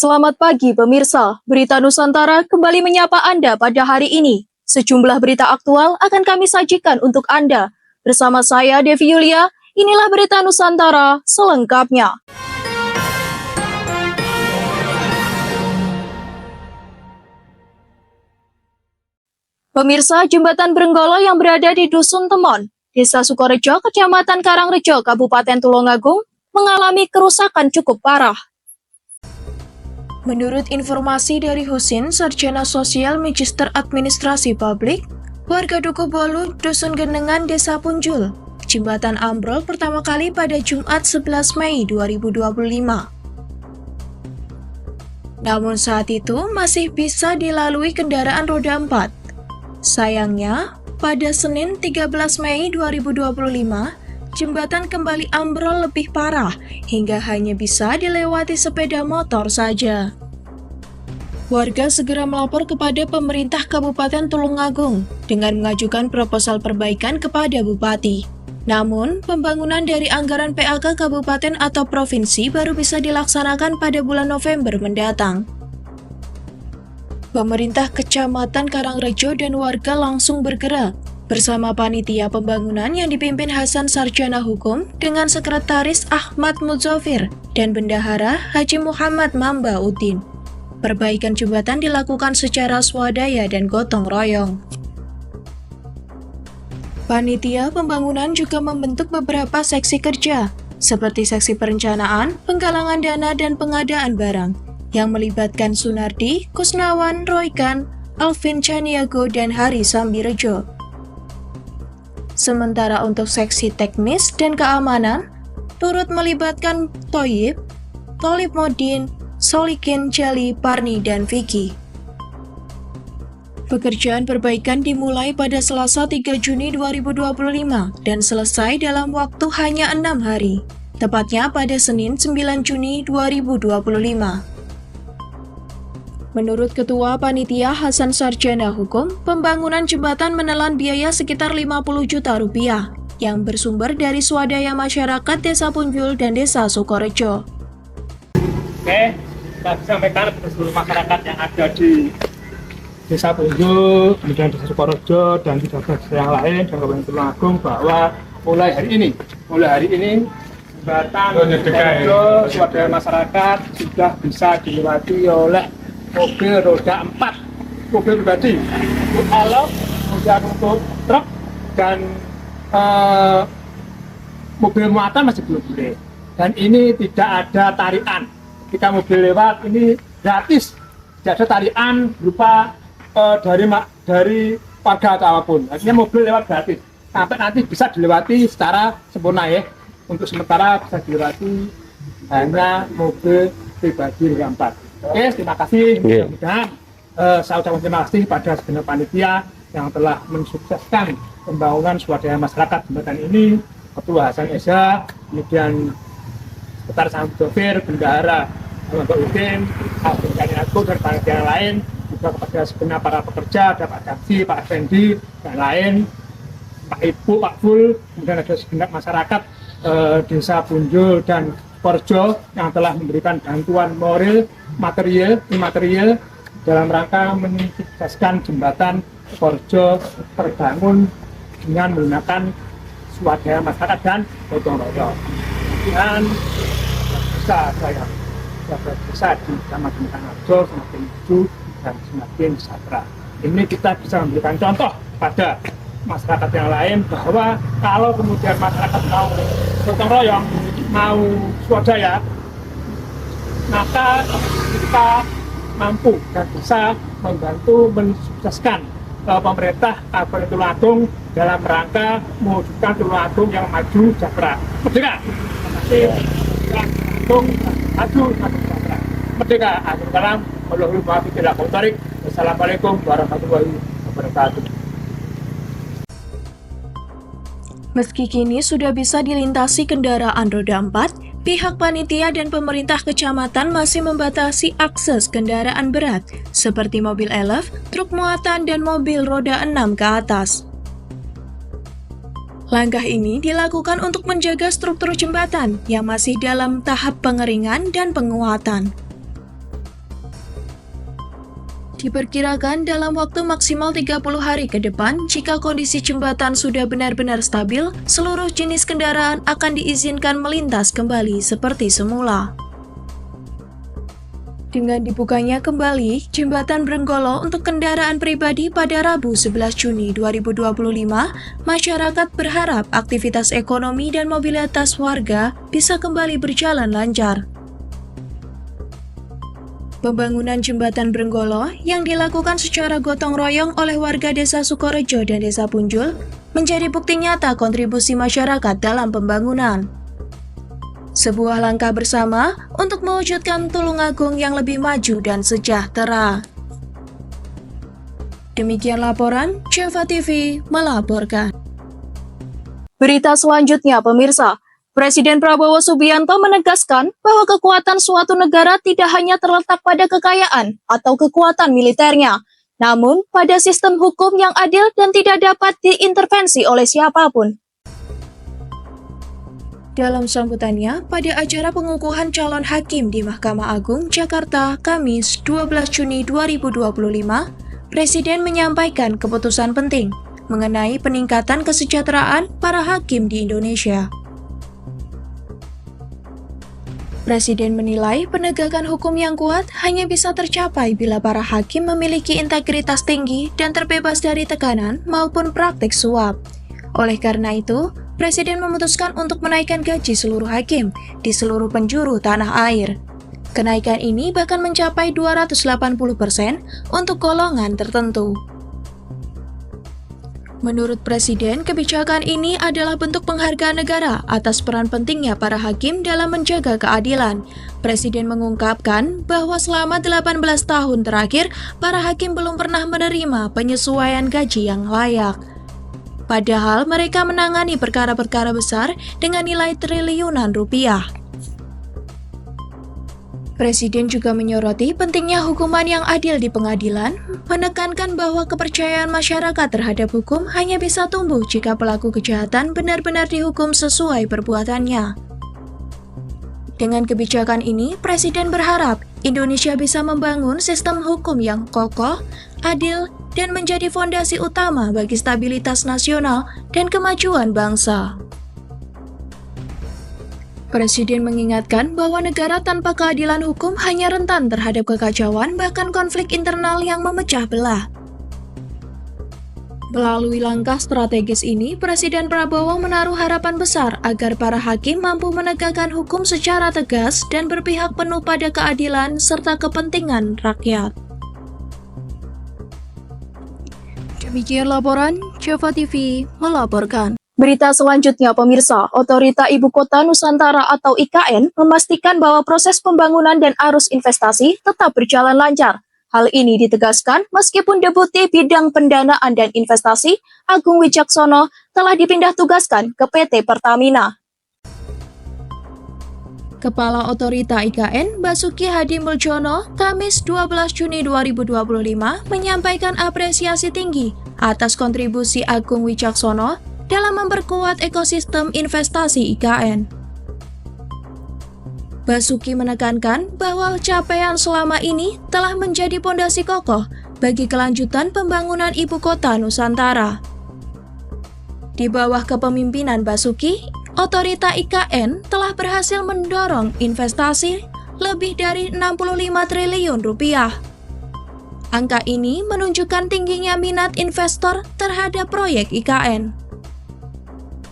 Selamat pagi pemirsa, Berita Nusantara kembali menyapa Anda pada hari ini. Sejumlah berita aktual akan kami sajikan untuk Anda. Bersama saya Devi Yulia, inilah Berita Nusantara selengkapnya. Pemirsa, Jembatan Brenggolo yang berada di Dusun Temon, Desa Sukorejo, Kecamatan Karangrejo, Kabupaten Tulungagung, mengalami kerusakan cukup parah. Menurut informasi dari Husin, Sarjana Sosial Magister Administrasi Publik, warga Duku Bolu, Dusun Genengan, Desa Punjul, jembatan ambrol pertama kali pada Jumat 11 Mei 2025. Namun saat itu masih bisa dilalui kendaraan roda 4. Sayangnya, pada Senin 13 Mei 2025, jembatan kembali ambrol lebih parah hingga hanya bisa dilewati sepeda motor saja. Warga segera melapor kepada pemerintah Kabupaten Tulungagung dengan mengajukan proposal perbaikan kepada Bupati. Namun, pembangunan dari anggaran PAK Kabupaten atau Provinsi baru bisa dilaksanakan pada bulan November mendatang. Pemerintah Kecamatan Karangrejo dan warga langsung bergerak bersama panitia pembangunan yang dipimpin Hasan Sarjana Hukum dengan Sekretaris Ahmad Muzafir dan Bendahara Haji Muhammad Mamba Udin. Perbaikan jembatan dilakukan secara swadaya dan gotong royong. Panitia pembangunan juga membentuk beberapa seksi kerja, seperti seksi perencanaan, penggalangan dana, dan pengadaan barang, yang melibatkan Sunardi, Kusnawan, Roykan, Alvin Chaniago, dan Hari Sambirejo. Sementara untuk seksi teknis dan keamanan, turut melibatkan Toyib, Tolib Modin, Solikin, Jali, Parni, dan Vicky. Pekerjaan perbaikan dimulai pada Selasa 3 Juni 2025 dan selesai dalam waktu hanya 6 hari, tepatnya pada Senin 9 Juni 2025. Menurut Ketua Panitia Hasan Sarjana Hukum, pembangunan jembatan menelan biaya sekitar 50 juta rupiah yang bersumber dari swadaya masyarakat Desa Punjul dan Desa Sukorejo. Oke, kita sampaikan kepada seluruh masyarakat yang ada di Desa Punjul, kemudian Desa Sukorejo, dan di desa yang lain, dan Kabupaten Tulungagung bahwa mulai hari ini jembatan Sukorejo, swadaya masyarakat sudah bisa dilewati oleh mobil roda 4, mobil pribadi, untuk elok, kemudian untuk truk, dan mobil muatan masih belum boleh. Dan ini tidak ada tarian. Ketika mobil lewat ini gratis, tidak ada tarian berupa dari warga atau apapun. Artinya mobil lewat gratis, sampai nanti bisa dilewati secara sempurna ya. Untuk sementara bisa dilewati hanya mobil pribadi roda 4. Oke, terima kasih. Mudah-mudahan saya ucapkan terima kasih pada segenap panitia yang telah mensukseskan pembangunan swadaya masyarakat jembatan ini, Ketua Hasan Eza, kemudian Sekretaris Ahmad Muzafir, Bendahara Mamba Udin, Alvin Chaniago, dan panitia yang lain, juga kepada segenap para pekerja, ada Pak Daksi, Pak Effendi, dan lain, Pak Ibu, Pak Ful, kemudian ada segenap masyarakat Desa Punjul dan Sukorejo yang telah memberikan bantuan moral, material, imaterial dalam rangka mensukseskan jembatan Sukorejo terbangun dengan menggunakan swadaya masyarakat dan gotong royong. Kemudian bisa di Kecamatan Karangrejo semakin maju dan semakin sejahtera. Ini kita bisa memberikan contoh pada masyarakat yang lain bahwa kalau kemudian masyarakat mau gotong royong, mau swadaya, maka kita mampu dan bisa membantu mensukseskan pemerintah Kabupaten Tulungagung dalam rangka mewujudkan Tulungagung yang maju sejahtera. Merdeka! Terima kasih. Tulungagung maju sejahtera. Merdeka! Akhir kalam. Wassalamualaikum warahmatullahi wabarakatuh. Meski kini sudah bisa dilintasi kendaraan roda 4, pihak panitia dan pemerintah kecamatan masih membatasi akses kendaraan berat seperti mobil elf, truk muatan, dan mobil roda 6 ke atas. Langkah ini dilakukan untuk menjaga struktur jembatan yang masih dalam tahap pengeringan dan penguatan. Diperkirakan dalam waktu maksimal 30 hari ke depan, jika kondisi jembatan sudah benar-benar stabil, seluruh jenis kendaraan akan diizinkan melintas kembali seperti semula. Dengan dibukanya kembali jembatan Brenggolo untuk kendaraan pribadi pada Rabu 11 Juni 2025, masyarakat berharap aktivitas ekonomi dan mobilitas warga bisa kembali berjalan lancar. Pembangunan jembatan Brenggolo yang dilakukan secara gotong royong oleh warga Desa Sukorejo dan Desa Punjul menjadi bukti nyata kontribusi masyarakat dalam pembangunan. Sebuah langkah bersama untuk mewujudkan Tulungagung yang lebih maju dan sejahtera. Demikian laporan Java TV melaporkan. Berita selanjutnya, pemirsa. Presiden Prabowo Subianto menegaskan bahwa kekuatan suatu negara tidak hanya terletak pada kekayaan atau kekuatan militernya, namun pada sistem hukum yang adil dan tidak dapat diintervensi oleh siapapun. Dalam sambutannya pada acara pengukuhan calon hakim di Mahkamah Agung Jakarta, Kamis 12 Juni 2025, Presiden menyampaikan keputusan penting mengenai peningkatan kesejahteraan para hakim di Indonesia. Presiden menilai penegakan hukum yang kuat hanya bisa tercapai bila para hakim memiliki integritas tinggi dan terbebas dari tekanan maupun praktik suap. Oleh karena itu, Presiden memutuskan untuk menaikkan gaji seluruh hakim di seluruh penjuru tanah air. Kenaikan ini bahkan mencapai 280% untuk golongan tertentu. Menurut Presiden, kebijakan ini adalah bentuk penghargaan negara atas peran pentingnya para hakim dalam menjaga keadilan. Presiden mengungkapkan bahwa selama 18 tahun terakhir, para hakim belum pernah menerima penyesuaian gaji yang layak. Padahal mereka menangani perkara-perkara besar dengan nilai triliunan rupiah. Presiden juga menyoroti pentingnya hukuman yang adil di pengadilan, menekankan bahwa kepercayaan masyarakat terhadap hukum hanya bisa tumbuh jika pelaku kejahatan benar-benar dihukum sesuai perbuatannya. Dengan kebijakan ini, Presiden berharap Indonesia bisa membangun sistem hukum yang kokoh, adil, dan menjadi fondasi utama bagi stabilitas nasional dan kemajuan bangsa. Presiden mengingatkan bahwa negara tanpa keadilan hukum hanya rentan terhadap kekacauan bahkan konflik internal yang memecah belah. Melalui langkah strategis ini, Presiden Prabowo menaruh harapan besar agar para hakim mampu menegakkan hukum secara tegas dan berpihak penuh pada keadilan serta kepentingan rakyat. Demikian laporan Java TV melaporkan. Berita selanjutnya, pemirsa, Otorita Ibu Kota Nusantara atau IKN memastikan bahwa proses pembangunan dan arus investasi tetap berjalan lancar. Hal ini ditegaskan meskipun Deputi Bidang Pendanaan dan Investasi Agung Wicaksono telah dipindah tugaskan ke PT Pertamina. Kepala Otorita IKN Basuki Hadi Muljono, Kamis 12 Juni 2025 menyampaikan apresiasi tinggi atas kontribusi Agung Wicaksono dalam memperkuat ekosistem investasi IKN. Basuki menekankan bahwa capaian selama ini telah menjadi pondasi kokoh bagi kelanjutan pembangunan ibu kota Nusantara. Di bawah kepemimpinan Basuki, Otorita IKN telah berhasil mendorong investasi lebih dari 65 triliun rupiah. Angka ini menunjukkan tingginya minat investor terhadap proyek IKN.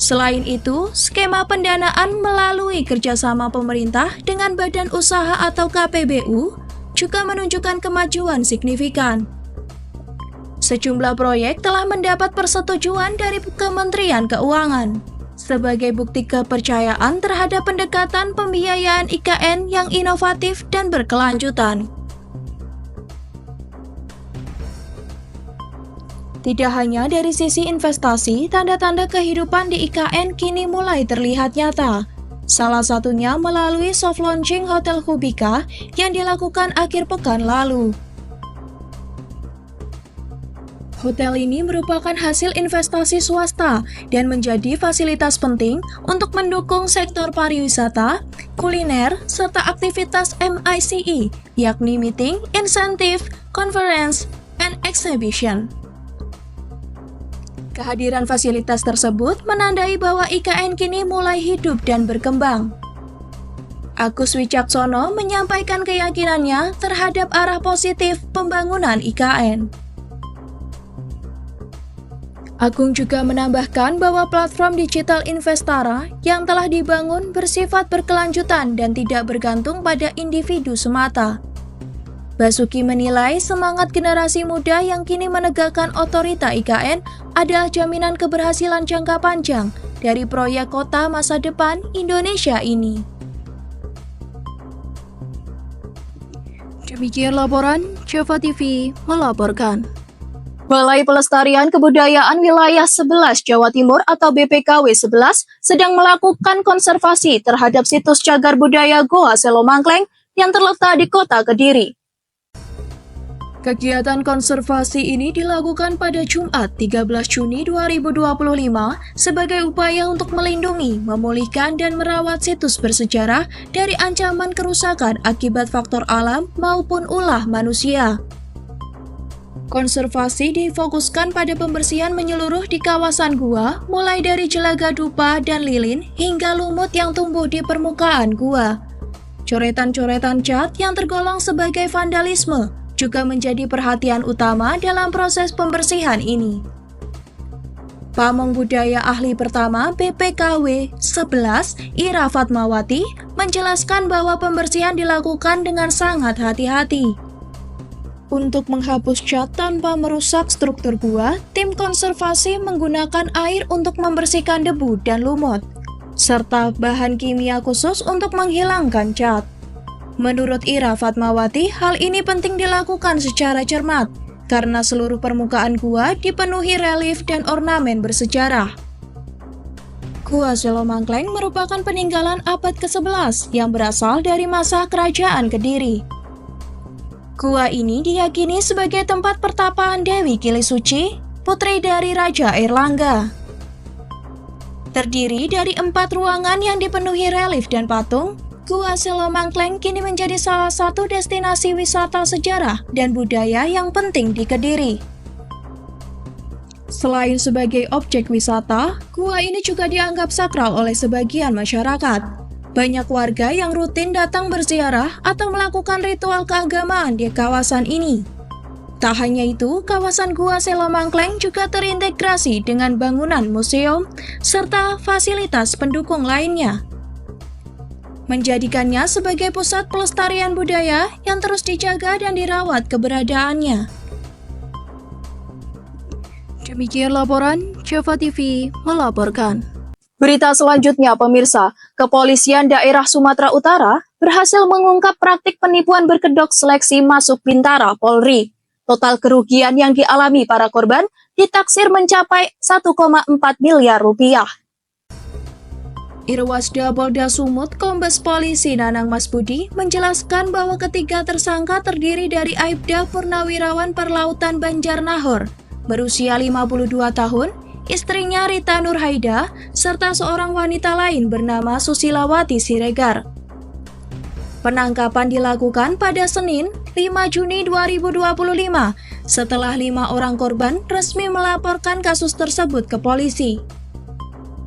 Selain itu, skema pendanaan melalui kerjasama pemerintah dengan badan usaha atau KPBU juga menunjukkan kemajuan signifikan. Sejumlah proyek telah mendapat persetujuan dari Kementerian Keuangan sebagai bukti kepercayaan terhadap pendekatan pembiayaan IKN yang inovatif dan berkelanjutan. Tidak hanya dari sisi investasi, tanda-tanda kehidupan di IKN kini mulai terlihat nyata. Salah satunya melalui soft launching Hotel Hubika yang dilakukan akhir pekan lalu. Hotel ini merupakan hasil investasi swasta dan menjadi fasilitas penting untuk mendukung sektor pariwisata kuliner, serta aktivitas MICE, yakni Meeting, Incentive, Conference, and Exhibition. Kehadiran fasilitas tersebut menandai bahwa IKN kini mulai hidup dan berkembang. Agus Wicaksono menyampaikan keyakinannya terhadap arah positif pembangunan IKN. Agung juga menambahkan bahwa platform digital Investara yang telah dibangun bersifat berkelanjutan dan tidak bergantung pada individu semata. Basuki menilai semangat generasi muda yang kini menegakkan otorita IKN adalah jaminan keberhasilan jangka panjang dari proyek kota masa depan Indonesia ini. Demikian laporan Java TV melaporkan. Balai Pelestarian Kebudayaan Wilayah 11 Jawa Timur atau BPKW 11 sedang melakukan konservasi terhadap situs cagar budaya Goa Selo Mangkleng yang terletak di Kota Kediri. Kegiatan konservasi ini dilakukan pada Jumat 13 Juni 2025 sebagai upaya untuk melindungi, memulihkan, dan merawat situs bersejarah dari ancaman kerusakan akibat faktor alam maupun ulah manusia. Konservasi difokuskan pada pembersihan menyeluruh di kawasan gua, mulai dari jelaga dupa dan lilin hingga lumut yang tumbuh di permukaan gua. Coretan-coretan cat yang tergolong sebagai vandalisme juga menjadi perhatian utama dalam proses pembersihan ini. Pamong Budaya Ahli Pertama BPKW 11, Ira Fatmawati, menjelaskan bahwa pembersihan dilakukan dengan sangat hati-hati. Untuk menghapus cat tanpa merusak struktur gua, tim konservasi menggunakan air untuk membersihkan debu dan lumut, serta bahan kimia khusus untuk menghilangkan cat. Menurut Ira Fatmawati, hal ini penting dilakukan secara cermat, karena seluruh permukaan gua dipenuhi relief dan ornamen bersejarah. Gua Selo Mangkleng merupakan peninggalan abad ke-11 yang berasal dari masa Kerajaan Kediri. Gua ini diyakini sebagai tempat pertapaan Dewi Kilisuci, putri dari Raja Airlangga. Terdiri dari 4 ruangan yang dipenuhi relief dan patung, Gua Selo Mangkleng kini menjadi salah satu destinasi wisata sejarah dan budaya yang penting di Kediri. Selain sebagai objek wisata, gua ini juga dianggap sakral oleh sebagian masyarakat. Banyak warga yang rutin datang berziarah atau melakukan ritual keagamaan di kawasan ini. Tak hanya itu, kawasan Gua Selo Mangkleng juga terintegrasi dengan bangunan museum serta fasilitas pendukung lainnya, menjadikannya sebagai pusat pelestarian budaya yang terus dijaga dan dirawat keberadaannya. Demikian laporan Java TV melaporkan. Berita selanjutnya, pemirsa, Kepolisian Daerah Sumatera Utara berhasil mengungkap praktik penipuan berkedok seleksi masuk Bintara Polri. Total kerugian yang dialami para korban ditaksir mencapai 1,4 miliar rupiah. Irwasda Polda Sumut Kombes Polisi Nanang Masbudi menjelaskan bahwa ketiga tersangka terdiri dari Aibda Purnawirawan Perlautan Banjarnahor, berusia 52 tahun, istrinya Rita Nurhaida, serta seorang wanita lain bernama Susilawati Siregar. Penangkapan dilakukan pada Senin, 5 Juni 2025, setelah 5 orang korban resmi melaporkan kasus tersebut ke polisi.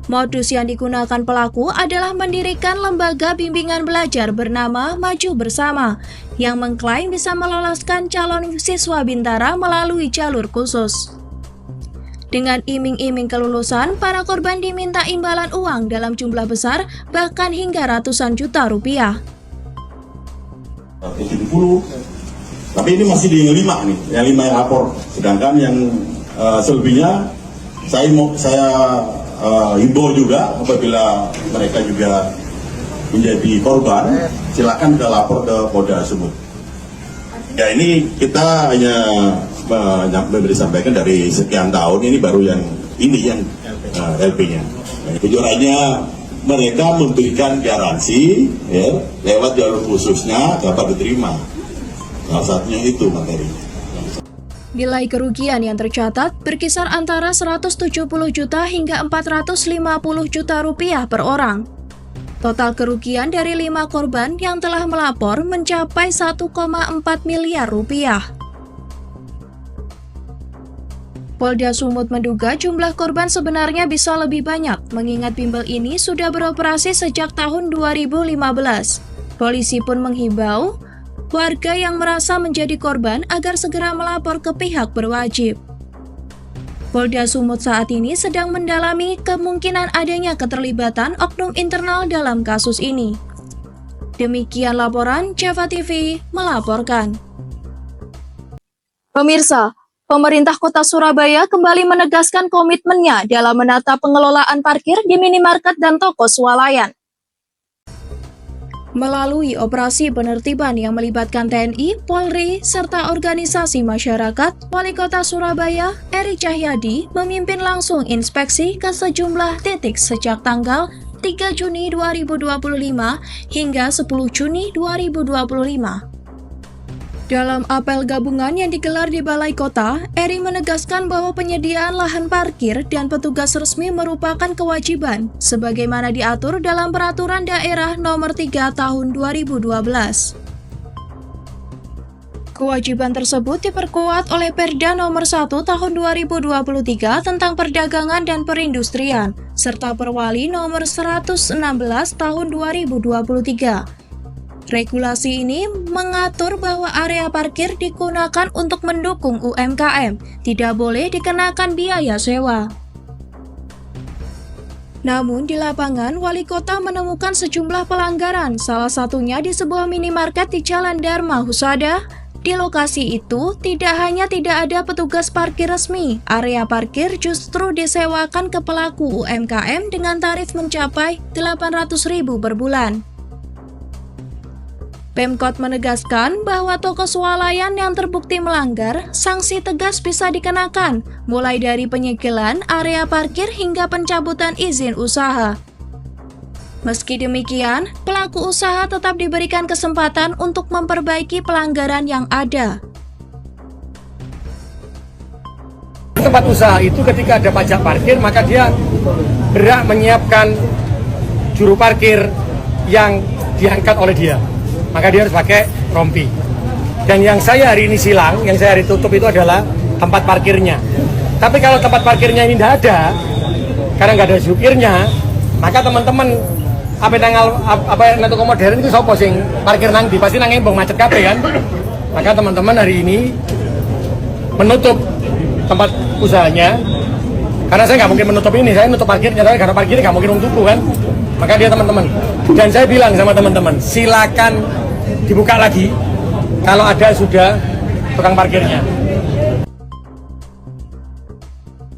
Modus yang digunakan pelaku adalah mendirikan lembaga bimbingan belajar bernama Maju Bersama, yang mengklaim bisa meloloskan calon siswa Bintara melalui jalur khusus. Dengan iming-iming kelulusan, para korban diminta imbalan uang dalam jumlah besar, bahkan hingga ratusan juta rupiah. 70, tapi ini masih di 5 nih, yang 5 yang lapor. Sedangkan yang selebihnya saya himbau juga apabila mereka juga menjadi korban, silakan kita lapor ke Polda Sumut. Ya, ini kita hanya memberi sampaikan dari sekian tahun, ini baru yang LP-nya. Tujuannya mereka memberikan garansi ya, lewat jalur khususnya dapat diterima. Salah satunya itu materi. Nilai kerugian yang tercatat berkisar antara 170 juta hingga 450 juta rupiah per orang. Total kerugian dari 5 korban yang telah melapor mencapai 1,4 miliar rupiah. Polda Sumut menduga jumlah korban sebenarnya bisa lebih banyak, mengingat bimbel ini sudah beroperasi sejak tahun 2015. Polisi pun menghimbau warga yang merasa menjadi korban agar segera melapor ke pihak berwajib. Polda Sumut saat ini sedang mendalami kemungkinan adanya keterlibatan oknum internal dalam kasus ini. Demikian laporan Java TV melaporkan. Pemirsa, pemerintah Kota Surabaya kembali menegaskan komitmennya dalam menata pengelolaan parkir di minimarket dan toko swalayan. Melalui operasi penertiban yang melibatkan TNI, Polri, serta organisasi masyarakat, Wali Kota Surabaya, Eri Cahyadi, memimpin langsung inspeksi ke sejumlah titik sejak tanggal 3 Juni 2025 hingga 10 Juni 2025. Dalam apel gabungan yang digelar di Balai Kota, Eri menegaskan bahwa penyediaan lahan parkir dan petugas resmi merupakan kewajiban, sebagaimana diatur dalam Peraturan Daerah Nomor 3 Tahun 2012. Kewajiban tersebut diperkuat oleh Perda Nomor 1 Tahun 2023 tentang Perdagangan dan Perindustrian, serta Perwali Nomor 116 Tahun 2023. Regulasi ini mengatur bahwa area parkir digunakan untuk mendukung UMKM, tidak boleh dikenakan biaya sewa. Namun di lapangan, Wali Kota menemukan sejumlah pelanggaran, salah satunya di sebuah minimarket di Jalan Dharma Husada. Di lokasi itu, tidak hanya tidak ada petugas parkir resmi, area parkir justru disewakan ke pelaku UMKM dengan tarif mencapai Rp800.000 per bulan. Pemkot menegaskan bahwa toko swalayan yang terbukti melanggar, sanksi tegas bisa dikenakan, mulai dari penyegelan area parkir hingga pencabutan izin usaha. Meski demikian, pelaku usaha tetap diberikan kesempatan untuk memperbaiki pelanggaran yang ada. Tempat usaha itu ketika ada pajak parkir, maka dia berhak menyiapkan juru parkir yang diangkat oleh dia. Maka dia harus pakai rompi. Dan yang saya hari ini silang, yang saya hari tutup itu adalah tempat parkirnya. Tapi kalau tempat parkirnya ini tidak ada, karena nggak ada supirnya, maka teman-teman nanti modern itu sopo sing parkir nanti pasti nanging bong macet kabeh kan. Maka teman-teman hari ini menutup tempat usahanya, karena saya nggak mungkin menutup ini, saya menutup parkirnya, tapi karena parkirnya nggak mungkin tutup kan. Maka dia teman-teman, dan saya bilang sama teman-teman, silakan dibuka lagi kalau ada sudah tukang parkirnya.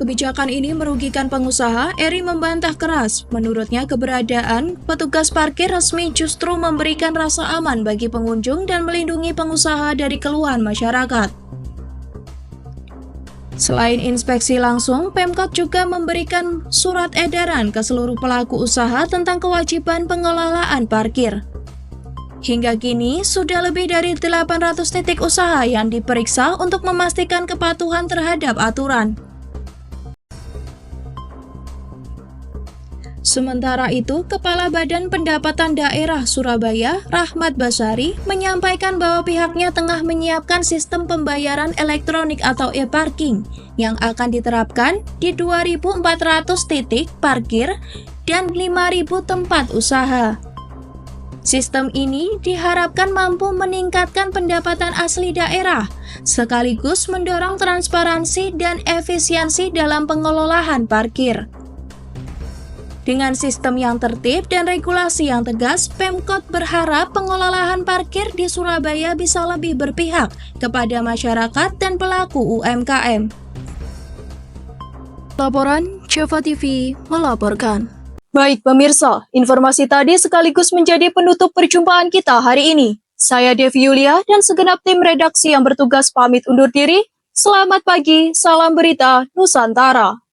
Kebijakan ini merugikan pengusaha. Eri membantah keras. Menurutnya, keberadaan petugas parkir resmi justru memberikan rasa aman bagi pengunjung dan melindungi pengusaha dari keluhan masyarakat. Selain inspeksi langsung, Pemkot juga memberikan surat edaran ke seluruh pelaku usaha tentang kewajiban pengelolaan parkir. Hingga kini, sudah lebih dari 800 titik usaha yang diperiksa untuk memastikan kepatuhan terhadap aturan. Sementara itu, Kepala Badan Pendapatan Daerah Surabaya, Rahmat Basari, menyampaikan bahwa pihaknya tengah menyiapkan sistem pembayaran elektronik atau e-parking yang akan diterapkan di 2.400 titik parkir dan 5.000 tempat usaha. Sistem ini diharapkan mampu meningkatkan pendapatan asli daerah, sekaligus mendorong transparansi dan efisiensi dalam pengelolaan parkir. Dengan sistem yang tertib dan regulasi yang tegas, Pemkot berharap pengelolaan parkir di Surabaya bisa lebih berpihak kepada masyarakat dan pelaku UMKM. Laporan Java TV melaporkan. Baik pemirsa, informasi tadi sekaligus menjadi penutup perjumpaan kita hari ini. Saya Devi Yulia dan segenap tim redaksi yang bertugas pamit undur diri. Selamat pagi, salam berita Nusantara.